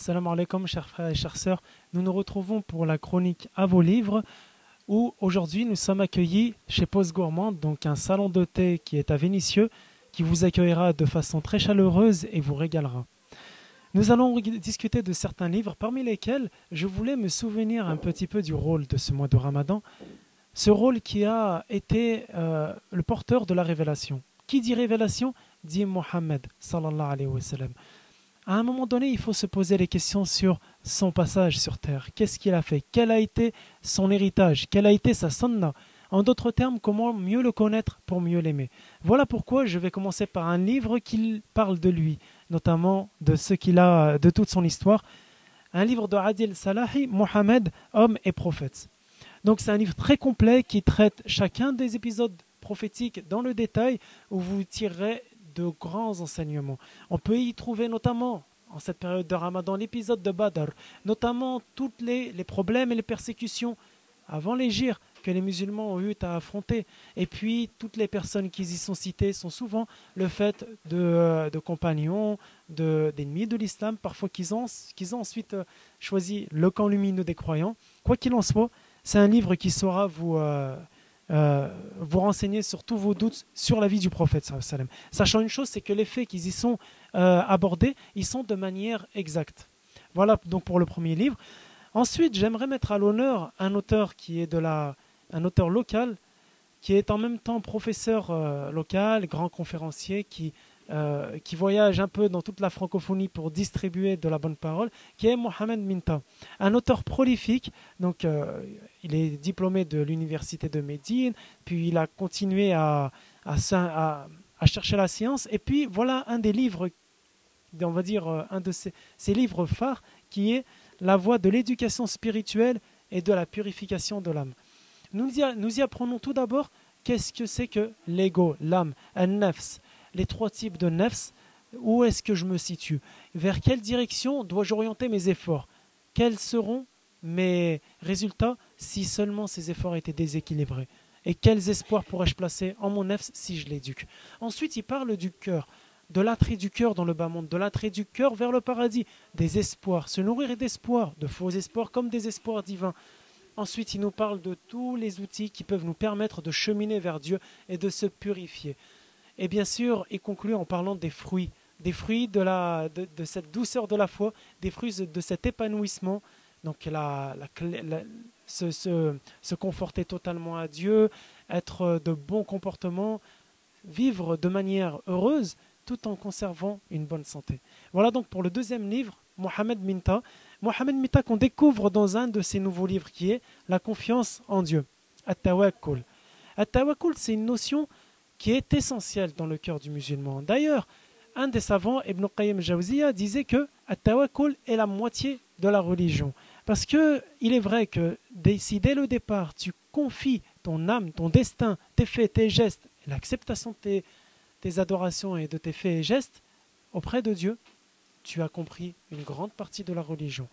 Salam alaikum, chers frères et chères sœurs. Nous nous retrouvons pour la chronique à vos livres où aujourd'hui nous sommes accueillis chez Pause Gourmande, donc un salon de thé qui est à Vénissieux, qui vous accueillera de façon très chaleureuse et vous régalera. Nous allons discuter de certains livres parmi lesquels je voulais me souvenir un petit peu du rôle de ce mois de Ramadan, ce rôle qui a été le porteur de la révélation. Qui dit révélation dit Mohammed sallallahu alayhi wa sallam. À un moment donné, il faut se poser les questions sur son passage sur terre. Qu'est-ce qu'il a fait? Quel a été son héritage? Quelle a été sa sunna? En d'autres termes, comment mieux le connaître pour mieux l'aimer? Voilà pourquoi je vais commencer par un livre qui parle de lui, notamment de ce qu'il a, de toute son histoire. Un livre de Adil Salahi, Mohammed, homme et prophète. Donc c'est un livre très complet qui traite chacun des épisodes prophétiques dans le détail où vous tirerez de grands enseignements. On peut y trouver notamment, en cette période de Ramadan, l'épisode de Badr, notamment tous les problèmes et les persécutions avant l'hégire que les musulmans ont eu à affronter. Et puis, toutes les personnes qui y sont citées sont souvent le fait de compagnons, d'ennemis de l'islam, parfois qu'ils ont ensuite choisi le camp lumineux des croyants. Quoi qu'il en soit, c'est un livre qui saura vous renseigner sur tous vos doutes sur la vie du prophète. Sachant une chose, c'est que les faits qui y sont abordés, ils sont de manière exacte. Voilà donc pour le premier livre. Ensuite, j'aimerais mettre à l'honneur un auteur qui est un auteur local, qui est en même temps professeur local, grand conférencier, qui voyage un peu dans toute la francophonie pour distribuer de la bonne parole, qui est Mohamed Minta, un auteur prolifique. Donc, il est diplômé de l'université de Médine, puis il a continué à chercher la science. Et puis, voilà un des livres, on va dire un de ses livres phares, qui est La voie de l'éducation spirituelle et de la purification de l'âme. Nous y apprenons tout d'abord qu'est-ce que c'est que l'ego, l'âme, al-nafs, les trois types de nafs, où est-ce que je me situe? Vers quelle direction dois-je orienter mes efforts? Quels seront mes résultats si seulement ces efforts étaient déséquilibrés? Et quels espoirs pourrais-je placer en mon nafs si je l'éduque? Ensuite, il parle du cœur, de l'attrait du cœur dans le bas monde, de l'attrait du cœur vers le paradis, des espoirs, se nourrir d'espoirs, de faux espoirs comme des espoirs divins. Ensuite, il nous parle de tous les outils qui peuvent nous permettre de cheminer vers Dieu et de se purifier. Et bien sûr, il conclut en parlant des fruits de cette douceur de la foi, des fruits de cet épanouissement, donc se conforter totalement à Dieu, être de bons comportements, vivre de manière heureuse, tout en conservant une bonne santé. Voilà donc pour le deuxième livre, Mohamed Minta. Mohamed Minta qu'on découvre dans un de ses nouveaux livres qui est La confiance en Dieu, At-Tawakkul. At-Tawakkul, c'est une notion qui est essentielle dans le cœur du musulman. D'ailleurs, un des savants, Ibn Qayyim Jawziya, disait que At-Tawakkul est la moitié de la religion. Parce qu'il est vrai que si dès le départ tu confies ton âme, ton destin, tes faits, tes gestes, l'acceptation de tes adorations et de tes faits et gestes auprès de Dieu, tu as compris une grande partie de la religion.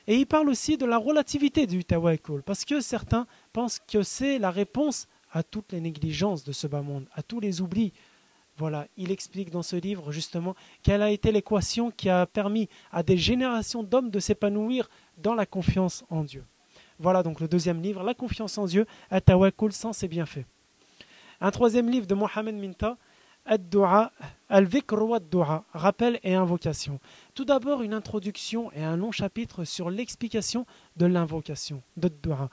Et il parle aussi de la relativité du tawakkul, parce que certains pensent que c'est la réponse à toutes les négligences de ce bas monde, à tous les oublis. Voilà, il explique dans ce livre justement quelle a été l'équation qui a permis à des générations d'hommes de s'épanouir dans la confiance en Dieu. Voilà donc le deuxième livre, La confiance en Dieu, At-Tawakkul sans ses bienfaits. Un troisième livre de Mohamed Minta, Ad-Du'a, Al-Vikr wa Ad-Du'a, rappel et invocation. Tout d'abord une introduction et un long chapitre sur l'explication de l'invocation, de Du'a.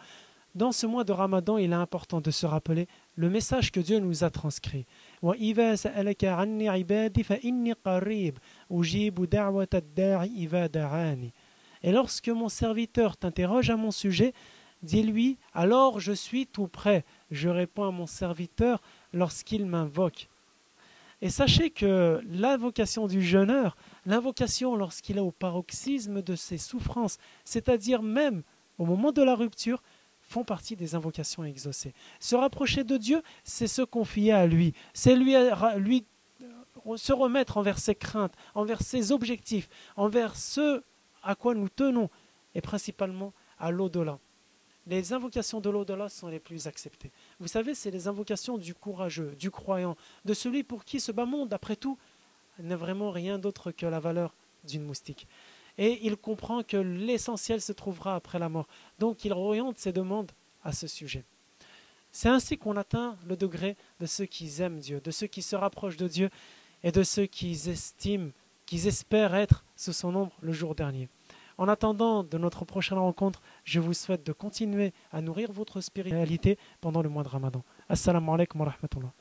Dans ce mois de Ramadan, il est important de se rappeler le message que Dieu nous a transcrit. وَإِذَا سَأَلَكَ عَنِّي عِبَادِي فَإِنِّي قَرِيبٌ أُجِيبُ دَعْوَةَ الدَّاعِ إِذَا دَعَانِ. Et lorsque mon serviteur t'interroge à mon sujet, dis-lui, alors je suis tout prêt. Je réponds à mon serviteur lorsqu'il m'invoque. Et sachez que l'invocation du jeûneur, l'invocation lorsqu'il est au paroxysme de ses souffrances, c'est-à-dire même au moment de la rupture, font partie des invocations exaucées. Se rapprocher de Dieu, c'est se confier à lui, c'est lui se remettre envers ses craintes, envers ses objectifs, envers ce à quoi nous tenons, et principalement à l'au-delà. Les invocations de l'au-delà sont les plus acceptées. Vous savez, c'est les invocations du courageux, du croyant, de celui pour qui ce bas monde, après tout, n'a vraiment rien d'autre que la valeur d'une moustique. et il comprend que l'essentiel se trouvera après la mort. Donc il oriente ses demandes à ce sujet. C'est ainsi qu'on atteint le degré de ceux qui aiment Dieu, de ceux qui se rapprochent de Dieu et de ceux qui estiment, qui espèrent être sous son ombre le jour dernier. En attendant de notre prochaine rencontre, je vous souhaite de continuer à nourrir votre spiritualité pendant le mois de Ramadan. Assalamu alaikum wa rahmatullah.